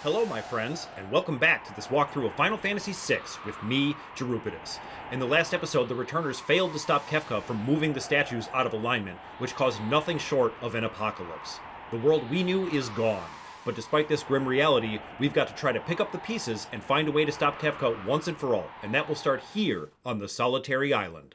Hello, my friends, and welcome back to this walkthrough of Final Fantasy VI with me, jrpg. In the last episode, the returners failed to stop Kefka from moving the statues out of alignment, which caused nothing short of an apocalypse. The world we knew is gone, but despite this grim reality, we've got to try to pick up the pieces and find a way to stop Kefka once and for all, and that will start here on the Solitary Island.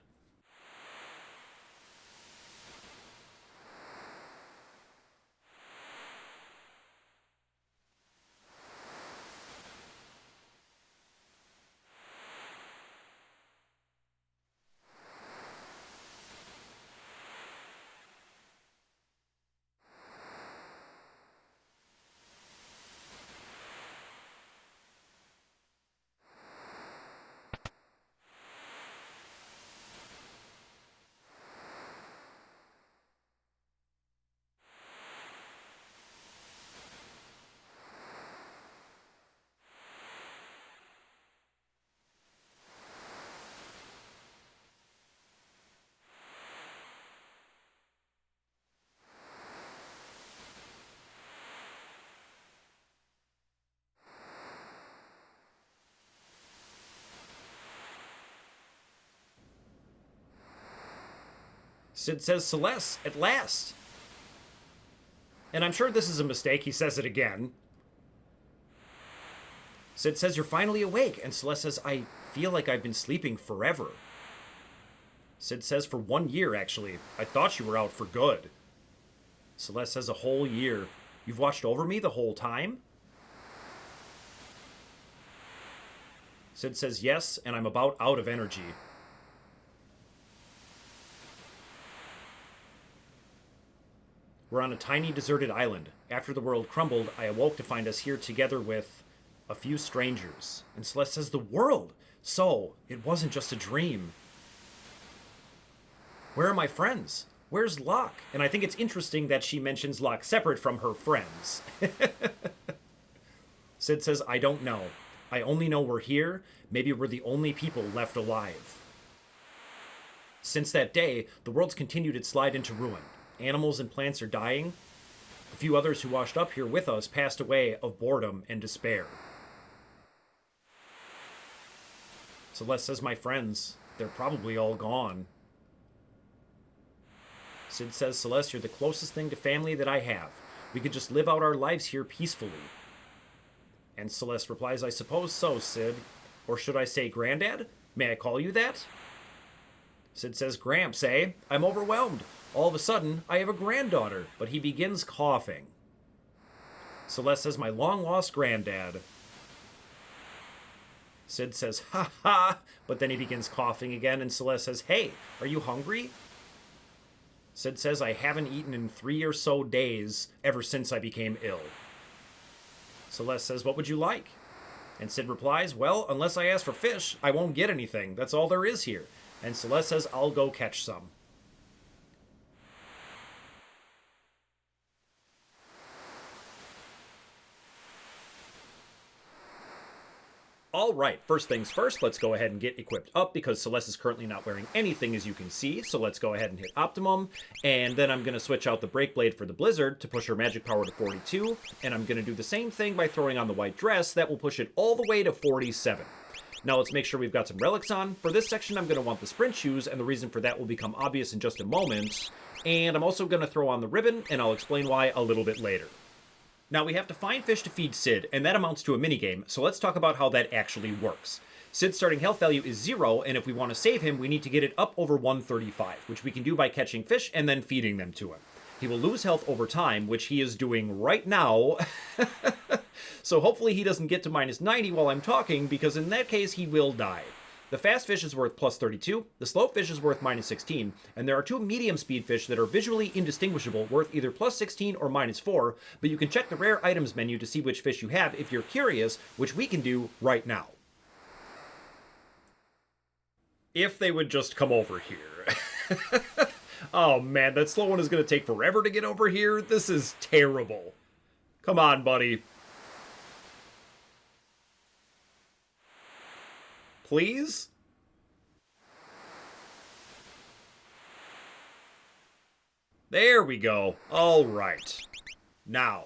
Cid says, Celes, at last! And I'm sure this is a mistake, he says it again. Cid says, you're finally awake, and Celes says, I feel like I've been sleeping forever. Cid says, for 1 year, actually. I thought you were out for good. Celes says, a whole year. You've watched over me the whole time? Cid says, yes, and I'm about out of energy. We're on a tiny deserted island. After the world crumbled, I awoke to find us here together with a few strangers. And Celes says, the world! So, it wasn't just a dream. Where are my friends? Where's Locke? And I think it's interesting that she mentions Locke separate from her friends. Cid says, I don't know. I only know we're here. Maybe we're the only people left alive. Since that day, the world's continued its slide into ruin. Animals and plants are dying. A few others who washed up here with us passed away of boredom and despair. Celes says, my friends, they're probably all gone. Cid says, Celes, you're the closest thing to family that I have. We could just live out our lives here peacefully. And Celes replies, I suppose so, Cid. Or should I say Granddad? May I call you that? Cid says, Gramps, eh? I'm overwhelmed. All of a sudden, I have a granddaughter, but he begins coughing. Celes says, my long-lost granddad. Cid says, ha ha, but then he begins coughing again, and Celes says, hey, are you hungry? Cid says, I haven't eaten in 3 or so days ever since I became ill. Celes says, what would you like? And Cid replies, well, unless I ask for fish, I won't get anything. That's all there is here. And Celes says, I'll go catch some. Alright, first things first, let's go ahead and get equipped up because Celes is currently not wearing anything as you can see, so let's go ahead and hit Optimum, and then I'm going to switch out the Break Blade for the Blizzard to push her magic power to 42, and I'm going to do the same thing by throwing on the white dress, that will push it all the way to 47. Now let's make sure we've got some relics on. For this section I'm going to want the sprint shoes, and the reason for that will become obvious in just a moment, and I'm also going to throw on the ribbon, and I'll explain why a little bit later. Now, we have to find fish to feed Cid, and that amounts to a minigame, so let's talk about how that actually works. Cid's starting health value is 0, and if we want to save him, we need to get it up over 135, which we can do by catching fish and then feeding them to him. He will lose health over time, which he is doing right now, so hopefully he doesn't get to minus 90 while I'm talking, because in that case he will die. The fast fish is worth plus 32, the slow fish is worth minus 16, and there are two medium speed fish that are visually indistinguishable, worth either plus 16 or minus 4, but you can check the rare items menu to see which fish you have if you're curious, which we can do right now. If they would just come over here. Oh man, that slow one is going to take forever to get over here. This is terrible. Come on, buddy. Please? There we go. All right. Now,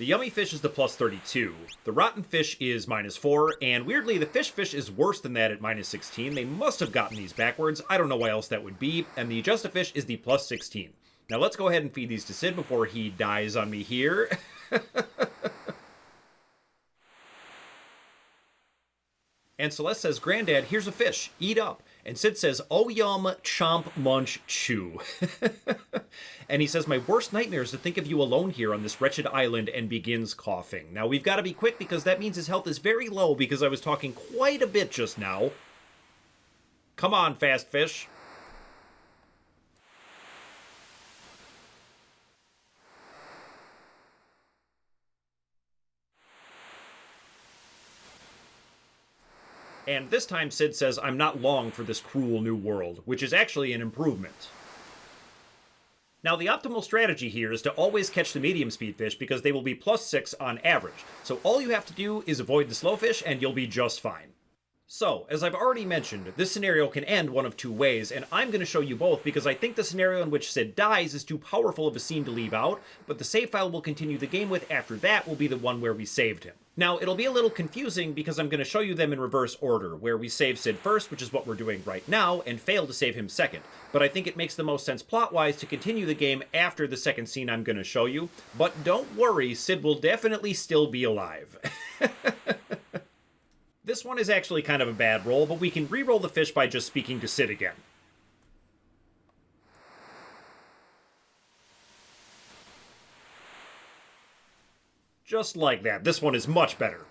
The yummy fish is the plus 32, the rotten fish is minus 4, and weirdly the fish is worse than that at minus 16. They must have gotten these backwards, I don't know why else that would be, and the just a fish is the plus 16. Now let's go ahead and feed these to Sid before he dies on me here. And Celeste says, Granddad, here's a fish, eat up. And Sid says, oh yum, chomp, munch, chew. And he says, my worst nightmare is to think of you alone here on this wretched island, and begins coughing. Now we've got to be quick because that means his health is very low because I was talking quite a bit just now. Come on, fast fish. And this time Sid says, I'm not long for this cruel new world, which is actually an improvement. Now the optimal strategy here is to always catch the medium speed fish because they will be plus 6 on average. So all you have to do is avoid the slow fish and you'll be just fine. So, as I've already mentioned, this scenario can end one of two ways, and I'm going to show you both because I think the scenario in which Sid dies is too powerful of a scene to leave out, but the save file we'll continue the game with after that will be the one where we saved him. Now, it'll be a little confusing because I'm going to show you them in reverse order, where we save Sid first, which is what we're doing right now, and fail to save him second. But I think it makes the most sense plot-wise to continue the game after the second scene I'm going to show you. But don't worry, Sid will definitely still be alive. This one is actually kind of a bad roll, but we can re-roll the fish by just speaking to Sid again. Just like that. This one is much better.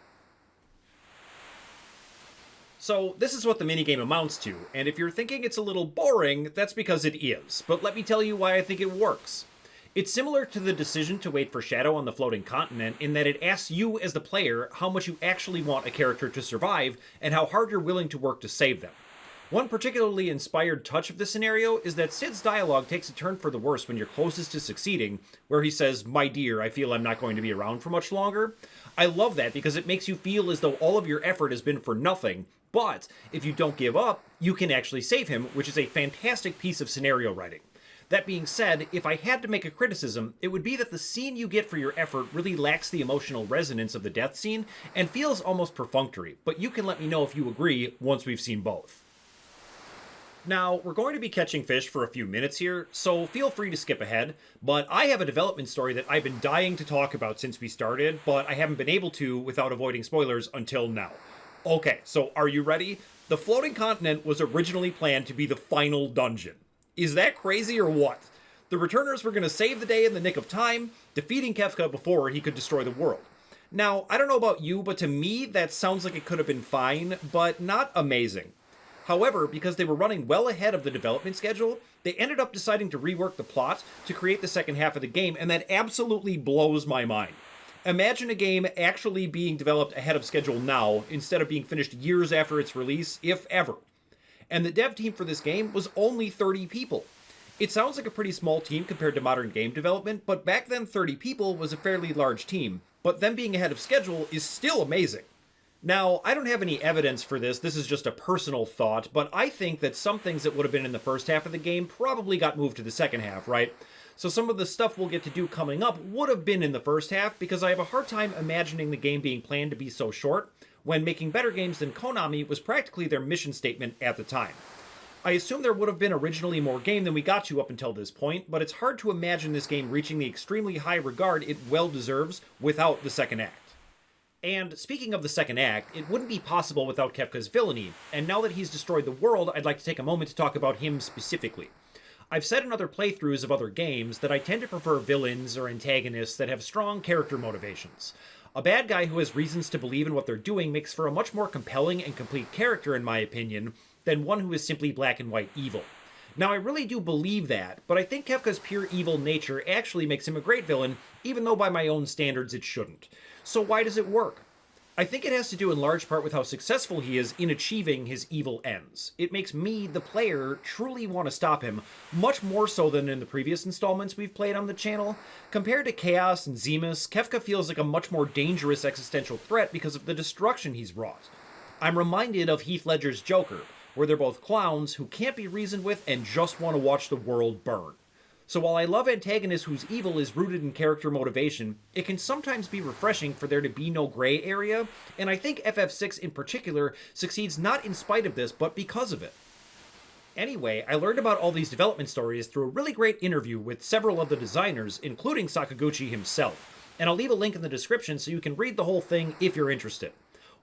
So, this is what the minigame amounts to, and if you're thinking it's a little boring, that's because it is. But let me tell you why I think it works. It's similar to the decision to wait for Shadow on the floating continent in that it asks you as the player how much you actually want a character to survive and how hard you're willing to work to save them. One particularly inspired touch of this scenario is that Sid's dialogue takes a turn for the worse when you're closest to succeeding, where he says, my dear, I feel I'm not going to be around for much longer. I love that because it makes you feel as though all of your effort has been for nothing, but if you don't give up, you can actually save him, which is a fantastic piece of scenario writing. That being said, if I had to make a criticism, it would be that the scene you get for your effort really lacks the emotional resonance of the death scene and feels almost perfunctory, but you can let me know if you agree once we've seen both. Now, we're going to be catching fish for a few minutes here, so feel free to skip ahead, but I have a development story that I've been dying to talk about since we started, but I haven't been able to without avoiding spoilers until now. Okay, so are you ready? The floating continent was originally planned to be the final dungeon. Is that crazy or what? The returners were going to save the day in the nick of time, defeating Kefka before he could destroy the world. Now, I don't know about you, but to me, that sounds like it could have been fine, but not amazing. However, because they were running well ahead of the development schedule, they ended up deciding to rework the plot to create the second half of the game, and that absolutely blows my mind. Imagine a game actually being developed ahead of schedule now, instead of being finished years after its release, if ever. And the dev team for this game was only 30 people. It sounds like a pretty small team compared to modern game development, but back then 30 people was a fairly large team, but them being ahead of schedule is still amazing. Now, I don't have any evidence for this is just a personal thought, but I think that some things that would have been in the first half of the game probably got moved to the second half, right? So some of the stuff we'll get to do coming up would have been in the first half, because I have a hard time imagining the game being planned to be so short, when making better games than Konami was practically their mission statement at the time. I assume there would have been originally more game than we got to up until this point, but it's hard to imagine this game reaching the extremely high regard it well deserves without the second act. And speaking of the second act, it wouldn't be possible without Kefka's villainy, and now that he's destroyed the world, I'd like to take a moment to talk about him specifically. I've said in other playthroughs of other games that I tend to prefer villains or antagonists that have strong character motivations. A bad guy who has reasons to believe in what they're doing makes for a much more compelling and complete character, in my opinion, than one who is simply black and white evil. Now, I really do believe that, but I think Kefka's pure evil nature actually makes him a great villain, even though by my own standards it shouldn't. So why does it work? I think it has to do in large part with how successful he is in achieving his evil ends. It makes me, the player, truly want to stop him, much more so than in the previous installments we've played on the channel. Compared to Chaos and Zemus, Kefka feels like a much more dangerous existential threat because of the destruction he's wrought. I'm reminded of Heath Ledger's Joker, where they're both clowns who can't be reasoned with and just want to watch the world burn. So while I love antagonists whose evil is rooted in character motivation, it can sometimes be refreshing for there to be no gray area, and I think FF6 in particular succeeds not in spite of this, but because of it. Anyway, I learned about all these development stories through a really great interview with several of the designers, including Sakaguchi himself, and I'll leave a link in the description so you can read the whole thing if you're interested.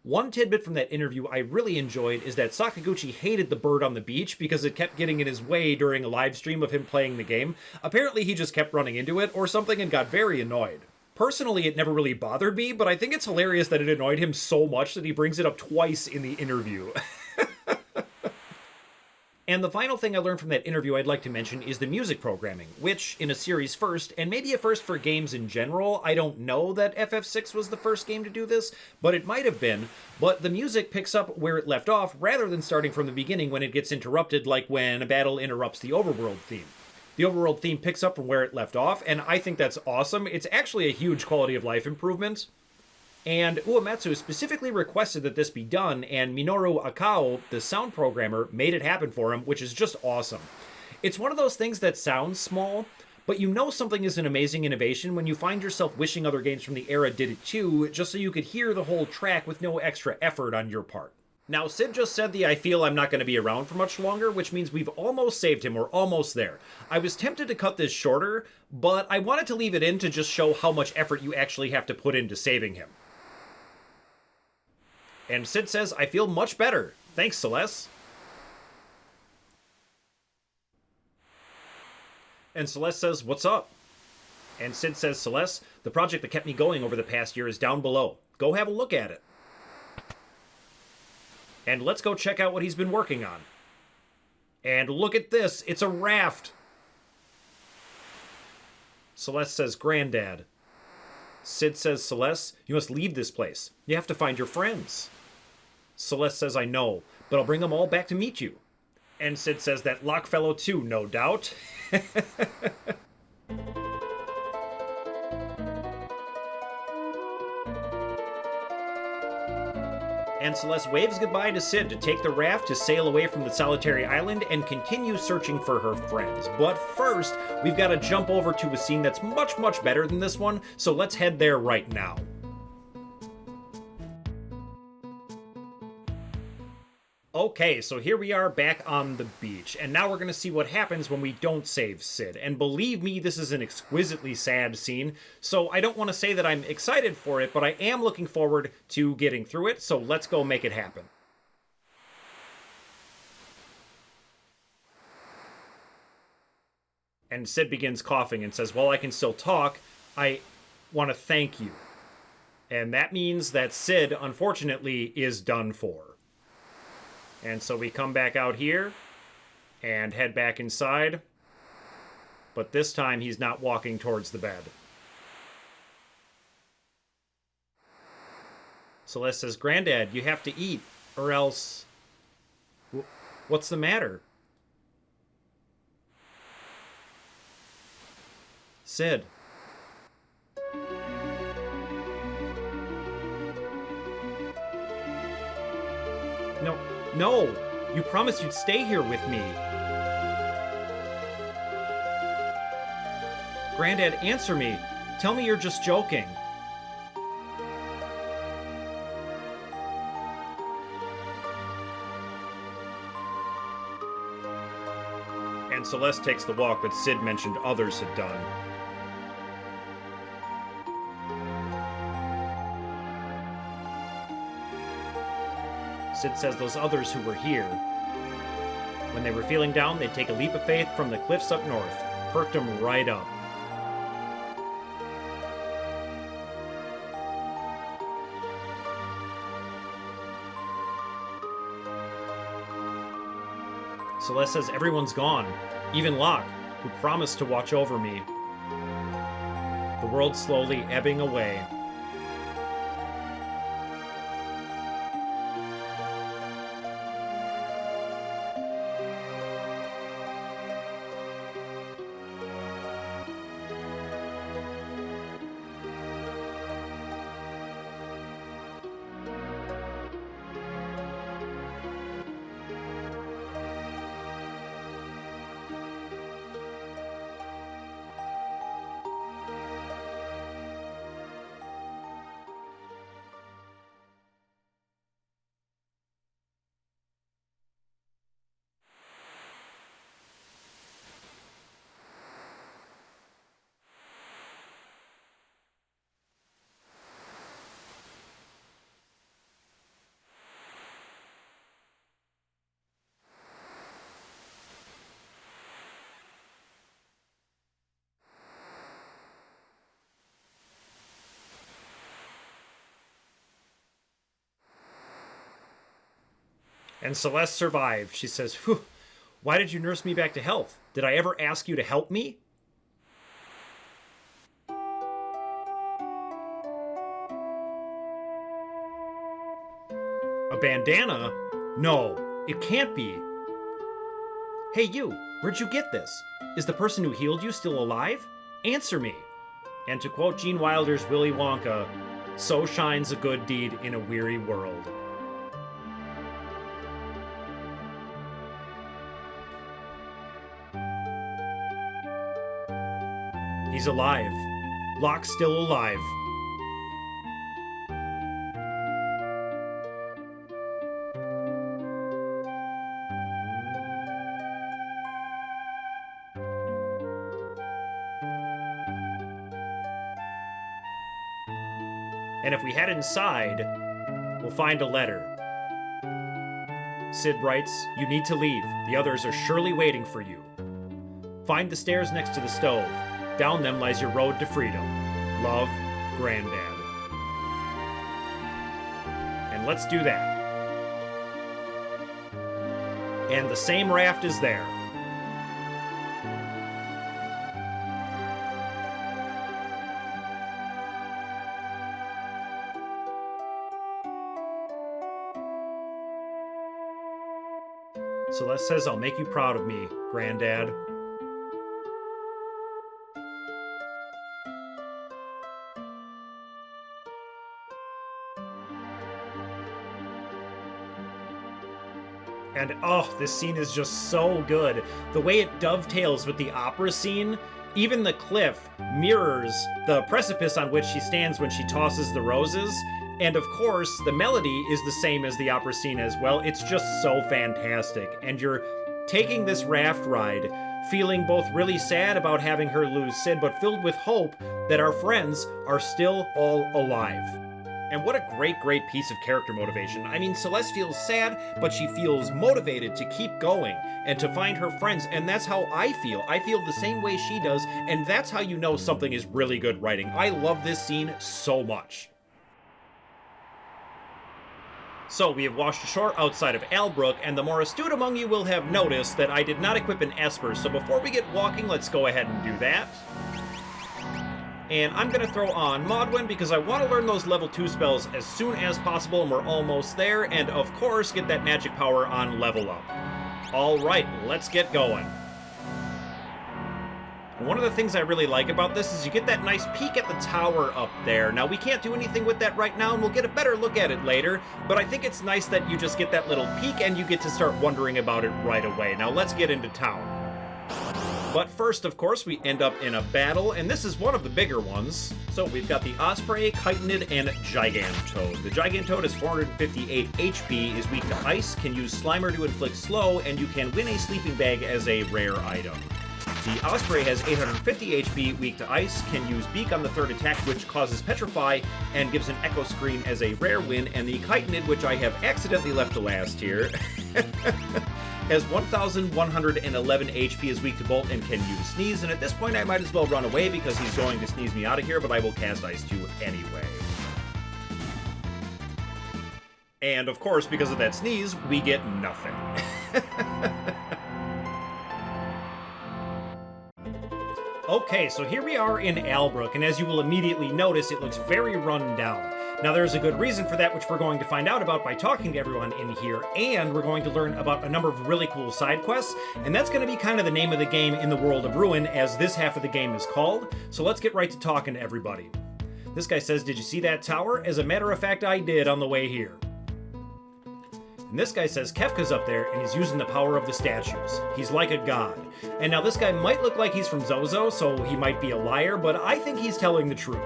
One tidbit from that interview I really enjoyed is that Sakaguchi hated the bird on the beach because it kept getting in his way during a live stream of him playing the game. Apparently he just kept running into it or something and got very annoyed. Personally, it never really bothered me, but I think it's hilarious that it annoyed him so much that he brings it up twice in the interview. And the final thing I learned from that interview I'd like to mention is the music programming, which, in a series first, and maybe a first for games in general, I don't know that FF6 was the first game to do this, but it might have been, but the music picks up where it left off rather than starting from the beginning when it gets interrupted, like when a battle interrupts the overworld theme. The overworld theme picks up from where it left off, and I think that's awesome. It's actually a huge quality of life improvement. And Uematsu specifically requested that this be done, and Minoru Akao, the sound programmer, made it happen for him, which is just awesome. It's one of those things that sounds small, but you know something is an amazing innovation when you find yourself wishing other games from the era did it too, just so you could hear the whole track with no extra effort on your part. Now, Sid just said the I feel I'm not going to be around for much longer, which means we've almost saved him. We're almost there. I was tempted to cut this shorter, but I wanted to leave it in to just show how much effort you actually have to put into saving him. And Sid says, I feel much better. Thanks, Celes. And Celes says, what's up? And Sid says, Celes, the project that kept me going over the past year is down below. Go have a look at it. And let's go check out what he's been working on. And look at this. It's a raft. Celes says, Granddad. Sid says, Celes, you must leave this place. You have to find your friends. Celes says, I know, but I'll bring them all back to meet you. And Sid says, that Locke fellow too, no doubt. And Celes waves goodbye to Sid to take the raft to sail away from the solitary island and continue searching for her friends. But first, we've got to jump over to a scene that's much, much better than this one, so let's head there right now. Okay, so here we are back on the beach, and now we're going to see what happens when we don't save Sid. And believe me, this is an exquisitely sad scene, so I don't want to say that I'm excited for it, but I am looking forward to getting through it, so let's go make it happen. And Sid begins coughing and says, well, I can still talk. I want to thank you. And that means that Sid, unfortunately, is done for. And so we come back out here and head back inside. But this time he's not walking towards the bed. Celes says, Granddad, you have to eat, or else... What's the matter? Sid. No, you promised you'd stay here with me. Granddad, answer me. Tell me you're just joking. And Celes takes the walk that Sid mentioned others had done. Sid says those others who were here, when they were feeling down, they'd take a leap of faith from the cliffs up north, perked them right up. Celes says everyone's gone, even Locke, who promised to watch over me. The world slowly ebbing away. And Celeste survived. She says, "Whew, why did you nurse me back to health? Did I ever ask you to help me?" A bandana? No, it can't be. Hey you, where'd you get this? Is the person who healed you still alive? Answer me. And to quote Gene Wilder's Willy Wonka, so shines a good deed in a weary world. He's alive. Locke's still alive. And if we head inside, we'll find a letter. Sid writes, "You need to leave. The others are surely waiting for you. Find the stairs next to the stove. Down them lies your road to freedom. Love, Granddad." And let's do that. And the same raft is there. Celeste says, "I'll make you proud of me, Granddad." And oh, this scene is just so good. The way it dovetails with the opera scene, even the cliff mirrors the precipice on which she stands when she tosses the roses. And of course, the melody is the same as the opera scene as well. It's just so fantastic. And you're taking this raft ride, feeling both really sad about having her lose Sid, but filled with hope that our friends are still all alive. And what a great, great piece of character motivation. I mean, Celeste feels sad, but she feels motivated to keep going and to find her friends, and that's how I feel. I feel the same way she does, and that's how you know something is really good writing. I love this scene so much. So we have washed ashore outside of Albrook, and the more astute among you will have noticed that I did not equip an Esper, so before we get walking, let's go ahead and do that. And I'm going to throw on Maudwin because I want to learn those level 2 spells as soon as possible, and we're almost there, and of course get that magic power on level up. Alright, let's get going. And one of the things I really like about this is you get that nice peek at the tower up there. Now, we can't do anything with that right now, and we'll get a better look at it later, but I think it's nice that you just get that little peek and you get to start wondering about it right away. Now, let's get into town. But first, of course, we end up in a battle, and this is one of the bigger ones. So we've got the Osprey, Chitinid, and Gigantoad. The Gigantoad is 458 HP, is weak to ice, can use Slimer to inflict slow, and you can win a sleeping bag as a rare item. The Osprey has 850 HP, weak to ice, can use Beak on the third attack, which causes Petrify, and gives an Echo Scream as a rare win, and the Chitinid, which I have accidentally left to last here, has 1,111 HP, is weak to Bolt, and can use Sneeze, and at this point I might as well run away because he's going to sneeze me out of here, but I will cast Ice 2 anyway. And of course, because of that sneeze, we get nothing. Okay, so here we are in Albrook, and as you will immediately notice, it looks very run down. Now, there's a good reason for that, which we're going to find out about by talking to everyone in here, and we're going to learn about a number of really cool side quests, and that's going to be kind of the name of the game in the World of Ruin, as this half of the game is called, so let's get right to talking to everybody. This guy says, "Did you see that tower? As a matter of fact, I did on the way here." And this guy says Kefka's up there, and he's using the power of the statues. He's like a god. And now this guy might look like he's from Zozo, so he might be a liar, but I think he's telling the truth.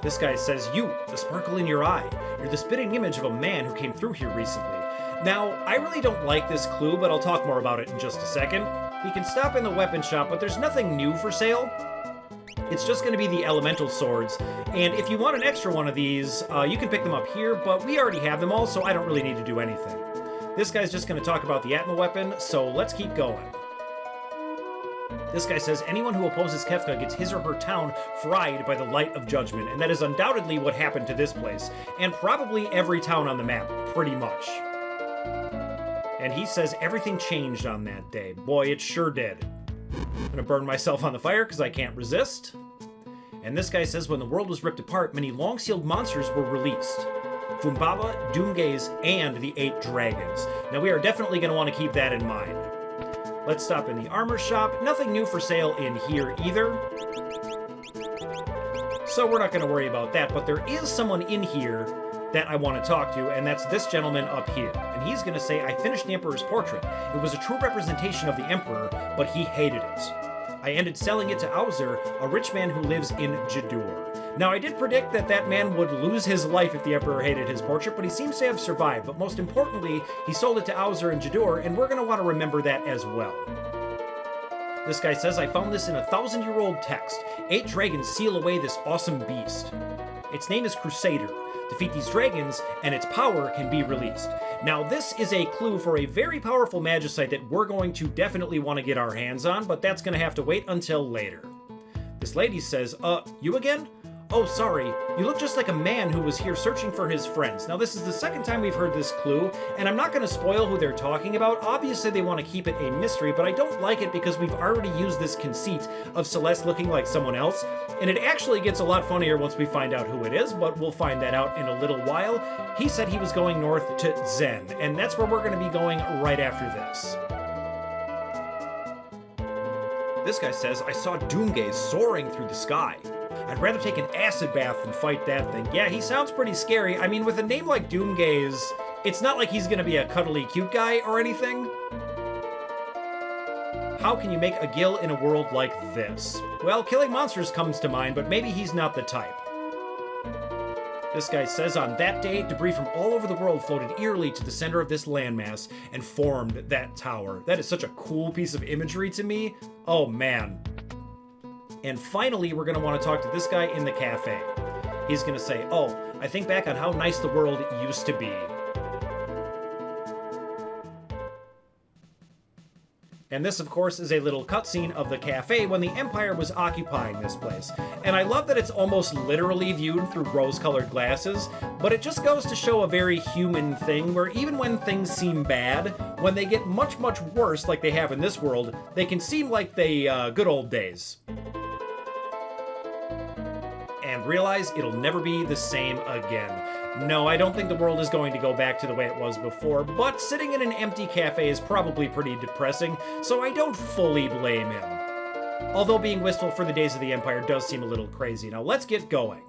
This guy says, "You, the sparkle in your eye. You're the spitting image of a man who came through here recently." Now, I really don't like this clue, but I'll talk more about it in just a second. We can stop in the weapon shop, but there's nothing new for sale. It's just going to be the elemental swords, and if you want an extra one of these, you can pick them up here, but we already have them all, so I don't really need to do anything. This guy's just going to talk about the Atma weapon, so let's keep going. This guy says anyone who opposes Kefka gets his or her town fried by the light of judgment, and that is undoubtedly what happened to this place, and probably every town on the map, pretty much. And he says everything changed on that day. Boy, it sure did. I'm gonna burn myself on the fire because I can't resist. And this guy says when the world was ripped apart, many long-sealed monsters were released. Fumbaba, Doomgaze, and the 8 dragons. Now we are definitely going to want to keep that in mind. Let's stop in the armor shop. Nothing new for sale in here either. So we're not going to worry about that, but there is someone in here that I want to talk to, and that's this gentleman up here. And he's going to say, I finished the Emperor's portrait. It was a true representation of the Emperor, but he hated it. I ended selling it to Auser, a rich man who lives in Jidur. Now, I did predict that that man would lose his life if the Emperor hated his portrait, but he seems to have survived. But most importantly, he sold it to Auser in Jidur, and we're going to want to remember that as well. This guy says, I found this in a 1,000-year-old text. 8 dragons seal away this awesome beast. Its name is Crusader. Defeat these dragons, and its power can be released. Now, this is a clue for a very powerful magicite that we're going to definitely want to get our hands on, but that's going to have to wait until later. This lady says, you again? Oh, sorry, you look just like a man who was here searching for his friends. Now, this is the second time we've heard this clue, and I'm not going to spoil who they're talking about. Obviously, they want to keep it a mystery, but I don't like it because we've already used this conceit of Celes looking like someone else, and it actually gets a lot funnier once we find out who it is, but we'll find that out in a little while. He said he was going north to Zen, and that's where we're going to be going right after this. This guy says, I saw Doomgaze soaring through the sky. I'd rather take an acid bath than fight that thing. Yeah, he sounds pretty scary. I mean, with a name like Doomgaze, it's not like he's gonna be a cuddly cute guy or anything. How can you make a Gil in a world like this? Well, killing monsters comes to mind, but maybe he's not the type. This guy says, on that day, debris from all over the world floated eerily to the center of this landmass and formed that tower. That is such a cool piece of imagery to me. Oh, man. And finally, we're going to want to talk to this guy in the cafe. He's going to say, oh, I think back on how nice the world used to be. And this, of course, is a little cutscene of the cafe when the Empire was occupying this place. And I love that it's almost literally viewed through rose-colored glasses, but it just goes to show a very human thing where even when things seem bad, when they get much, much worse like they have in this world, they can seem like the good old days. And realize it'll never be the same again. No, I don't think the world is going to go back to the way it was before, but sitting in an empty cafe is probably pretty depressing, so I don't fully blame him. Although being wistful for the days of the Empire does seem a little crazy. Now let's get going.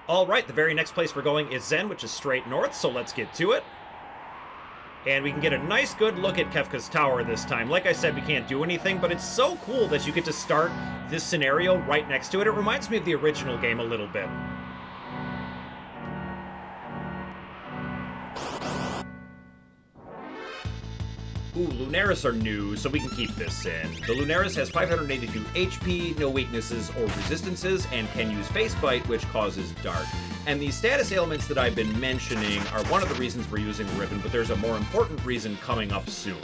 Alright, the very next place we're going is Zen, which is straight north, so let's get to it. And we can get a nice good look at Kefka's tower this time. Like I said, we can't do anything, but it's so cool that you get to start this scenario right next to it. It reminds me of the original game a little bit. Ooh, Lunaris are new, so we can keep this in. The Lunaris has 582 HP, no weaknesses or resistances, and can use Face Bite, which causes Dark. And these status ailments that I've been mentioning are one of the reasons we're using the Ribbon, but there's a more important reason coming up soon.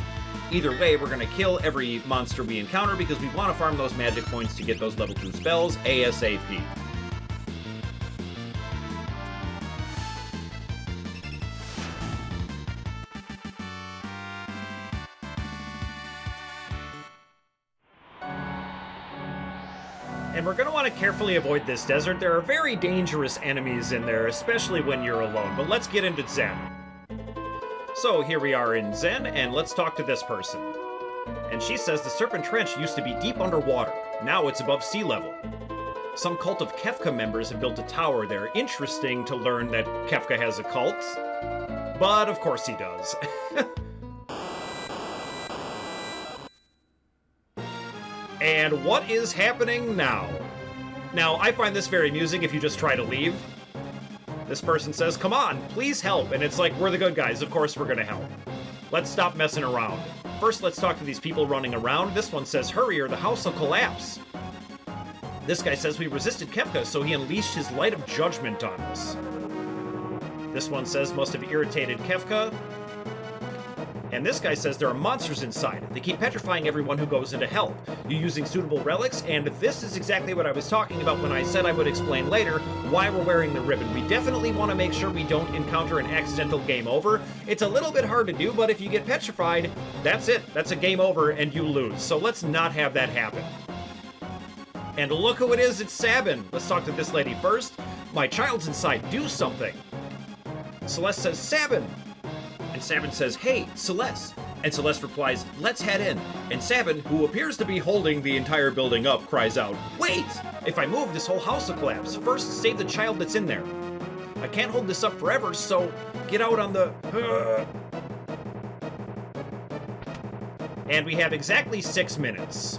Either way, we're going to kill every monster we encounter because we want to farm those magic points to get those level 2 spells ASAP. And we're going to want to carefully avoid this desert. There are very dangerous enemies in there, especially when you're alone. But let's get into Zen. So here we are in Zen, and let's talk to this person. And she says the Serpent Trench used to be deep underwater. Now it's above sea level. Some cult of Kefka members have built a tower there. Interesting to learn that Kefka has a cult. But of course he does. And what is happening now? Now, I find this very amusing if you just try to leave. This person says, come on, please help. And it's like, we're the good guys, of course we're gonna help. Let's stop messing around. First, let's talk to these people running around. This one says, hurry or the house will collapse. This guy says we resisted Kefka, so he unleashed his light of judgment on us. This one says, must have irritated Kefka. And this guy says there are monsters inside. They keep petrifying everyone who goes in to help. You're using suitable relics, and this is exactly what I was talking about when I said I would explain later why we're wearing the ribbon. We definitely want to make sure we don't encounter an accidental game over. It's a little bit hard to do, but if you get petrified, that's it. That's a game over, and you lose. So let's not have that happen. And look who it is, it's Sabin. Let's talk to this lady first. My child's inside, do something. Celeste says, Sabin. And Sabin says, hey, Celes. And Celeste replies, let's head in. And Sabin, who appears to be holding the entire building up, cries out, wait! If I move, this whole house will collapse. First, save the child that's in there. I can't hold this up forever, so get out on the... And we have exactly 6 minutes,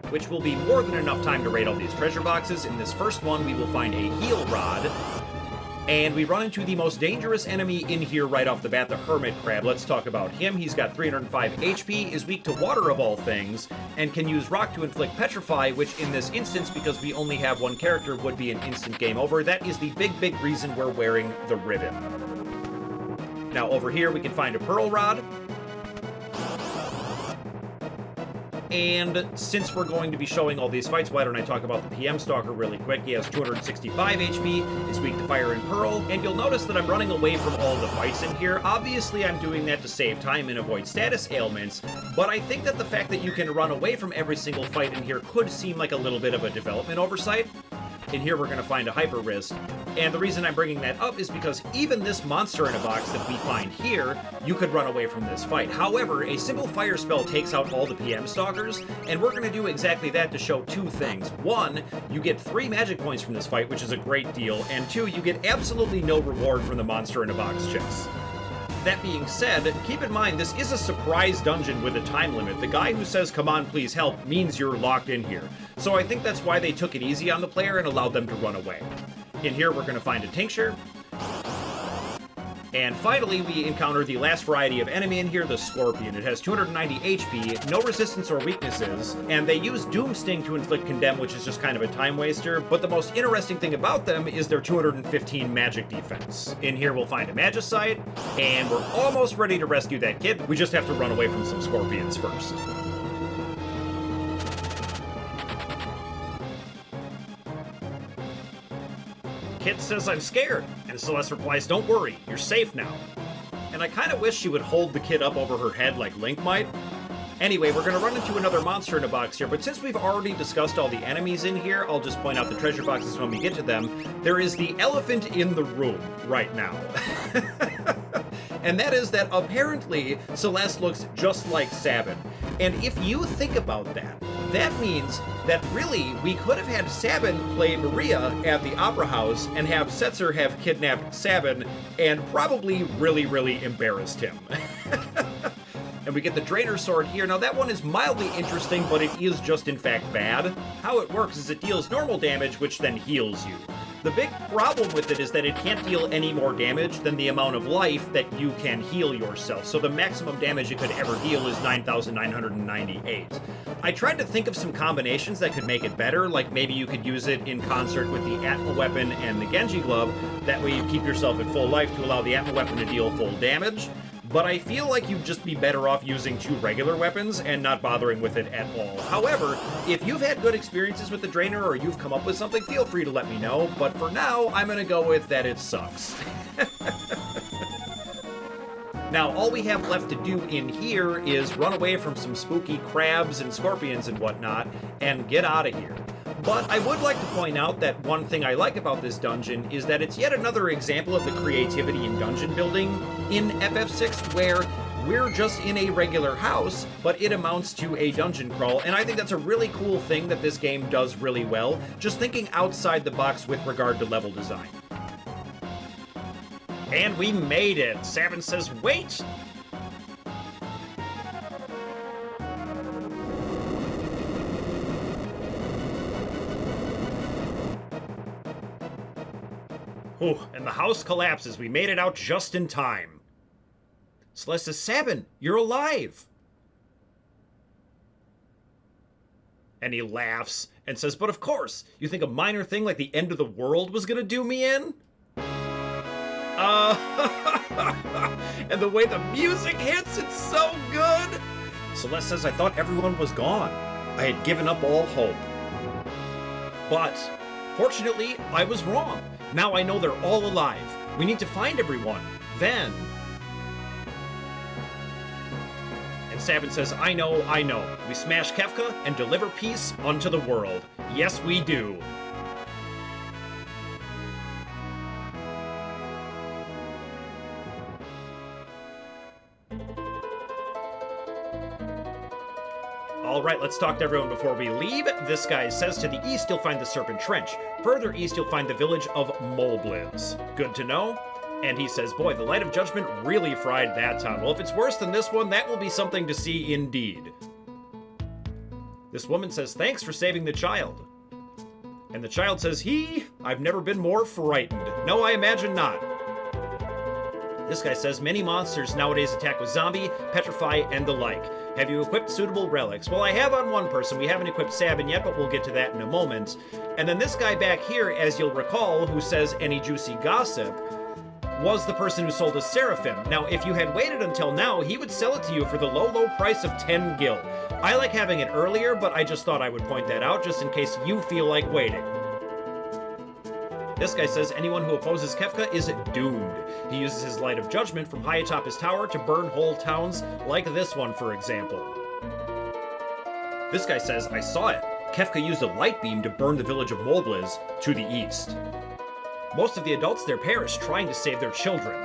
which will be more than enough time to raid all these treasure boxes. In this first one, we will find a heal rod. And we run into the most dangerous enemy in here right off the bat, the Hermit Crab. Let's talk about him. He's got 305 HP, is weak to water of all things, and can use rock to inflict petrify, which in this instance, because we only have one character, would be an instant game over. That is the big reason we're wearing the ribbon. Now over here we can find a Pearl Rod. And since we're going to be showing all these fights, why don't I talk about the PM Stalker really quick? He has 265 HP, is weak to fire and pearl, and you'll notice that I'm running away from all the fights in here. Obviously, I'm doing that to save time and avoid status ailments, but I think that the fact that you can run away from every single fight in here could seem like a little bit of a development oversight. In here, we're going to find a Hyper Wrist, and the reason I'm bringing that up is because even this monster in a box that we find here, you could run away from this fight. However, a simple fire spell takes out all the PM Stalkers, and we're going to do exactly that to show two things. One, you get 3 magic points from this fight, which is a great deal, and 2, you get absolutely no reward from the monster in a box chest. That being said, keep in mind this is a surprise dungeon with a time limit. The guy who says, come on, please help, means you're locked in here. So I think that's why they took it easy on the player and allowed them to run away. In here, we're going to find a tincture. And finally, we encounter the last variety of enemy in here, the Scorpion. It has 290 HP, no resistance or weaknesses, and they use Doom Sting to inflict Condemn, which is just kind of a time waster, but the most interesting thing about them is their 215 magic defense. In here, we'll find a Magicite, and we're almost ready to rescue that kid. We just have to run away from some Scorpions first. Kid says, I'm scared, and Celeste replies, don't worry, you're safe now. And I kind of wish she would hold the kid up over her head like Link might. Anyway, we're going to run into another monster in a box here, but since we've already discussed all the enemies in here, I'll just point out the treasure boxes when we get to them. There is the elephant in the room right now. And that is that apparently Celeste looks just like Sabin. And if you think about that, that means that really we could have had Sabin play Maria at the Opera House and have Setzer have kidnapped Sabin and probably really embarrassed him. And we get the Drainer Sword here. Now that one is mildly interesting, but it is just in fact bad. How it works is it deals normal damage, which then heals you. The big problem with it is that it can't deal any more damage than the amount of life that you can heal yourself. So the maximum damage it could ever deal is 9,998. I tried to think of some combinations that could make it better, like maybe you could use it in concert with the Atma Weapon and the Genji Glove. That way you keep yourself at full life to allow the Atma Weapon to deal full damage. But I feel like you'd just be better off using 2 regular weapons and not bothering with it at all. However, if you've had good experiences with the Drainer or you've come up with something, feel free to let me know. But for now, I'm gonna go with that it sucks. Now, all we have left to do in here is run away from some spooky crabs and scorpions and whatnot and get out of here. But I would like to point out that one thing I like about this dungeon is that it's yet another example of the creativity in dungeon building in FF6, where we're just in a regular house, but it amounts to a dungeon crawl, and I think that's a really cool thing that this game does really well, just thinking outside the box with regard to level design. And we made it! Sabin says, wait! Whew, and the house collapses. We made it out just in time. Celeste says, Sabin, you're alive! And he laughs and says, but of course, you think a minor thing like the end of the world was gonna do me in? And the way the music hits, it's so good! Celes says, I thought everyone was gone. I had given up all hope. But, fortunately, I was wrong. Now I know they're all alive. We need to find everyone. Then... And Sabin says, I know. We smash Kefka and deliver peace unto the world. Yes, we do. Alright, let's talk to everyone before we leave. This guy says to the east you'll find the Serpent Trench. Further east you'll find the village of Molebliz. Good to know. And he says, boy, the Light of Judgment really fried that town. Well, if it's worse than this one, that will be something to see indeed. This woman says, thanks for saving the child. And the child says, I've never been more frightened. No, I imagine not. This guy says, many monsters nowadays attack with zombie, petrify, and the like. Have you equipped suitable relics? Well, I have on one person. We haven't equipped Sabin yet, but we'll get to that in a moment. And then this guy back here, as you'll recall, who says any juicy gossip, was the person who sold us Seraphim. Now, if you had waited until now, he would sell it to you for the low price of 10 gil. I like having it earlier, but I just thought I would point that out just in case you feel like waiting. This guy says anyone who opposes Kefka is doomed. He uses his Light of Judgment from high atop his tower to burn whole towns, like this one, for example. This guy says, I saw it. Kefka used a light beam to burn the village of Molebliz to the east. Most of the adults there perished trying to save their children.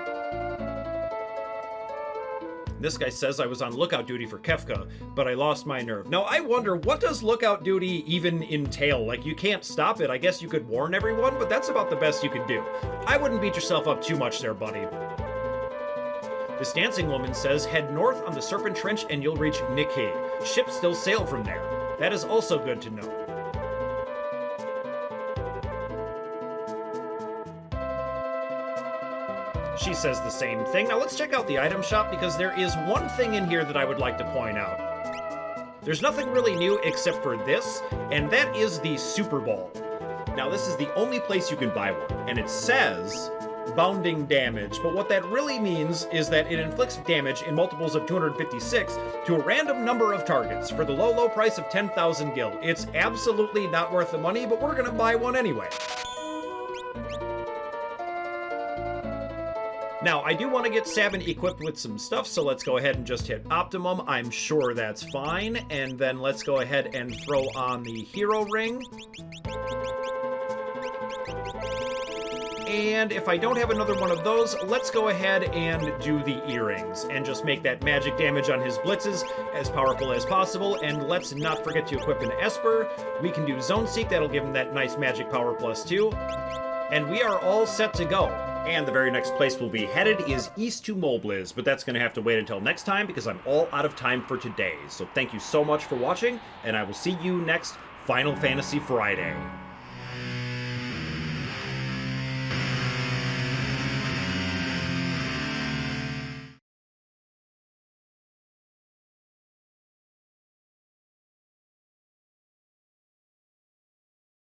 This guy says I was on lookout duty for Kefka, but I lost my nerve. Now, I wonder, what does lookout duty even entail? Like, you can't stop it. I guess you could warn everyone, but that's about the best you could do. I wouldn't beat yourself up too much there, buddy. This dancing woman says, head north on the Serpent Trench and you'll reach Nikki. Ships still sail from there. That is also good to know. She says the same thing. Now let's check out the item shop because there is one thing in here that I would like to point out. There's nothing really new except for this, and that is the Super Ball. Now this is the only place you can buy one, and it says bounding damage, but what that really means is that it inflicts damage in multiples of 256 to a random number of targets for the low price of 10,000 gil. It's absolutely not worth the money, but we're gonna buy one anyway. Now, I do want to get Sabin equipped with some stuff, so let's go ahead and just hit Optimum. I'm sure that's fine. And then let's go ahead and throw on the Hero Ring. And if I don't have another one of those, let's go ahead and do the earrings and just make that magic damage on his blitzes as powerful as possible. And let's not forget to equip an Esper. We can do Zone Seek, that'll give him that nice magic power +2. And we are all set to go. And the very next place we'll be headed is east to Molebliz, but that's going to have to wait until next time because I'm all out of time for today. So thank you so much for watching, and I will see you next Final Fantasy Friday.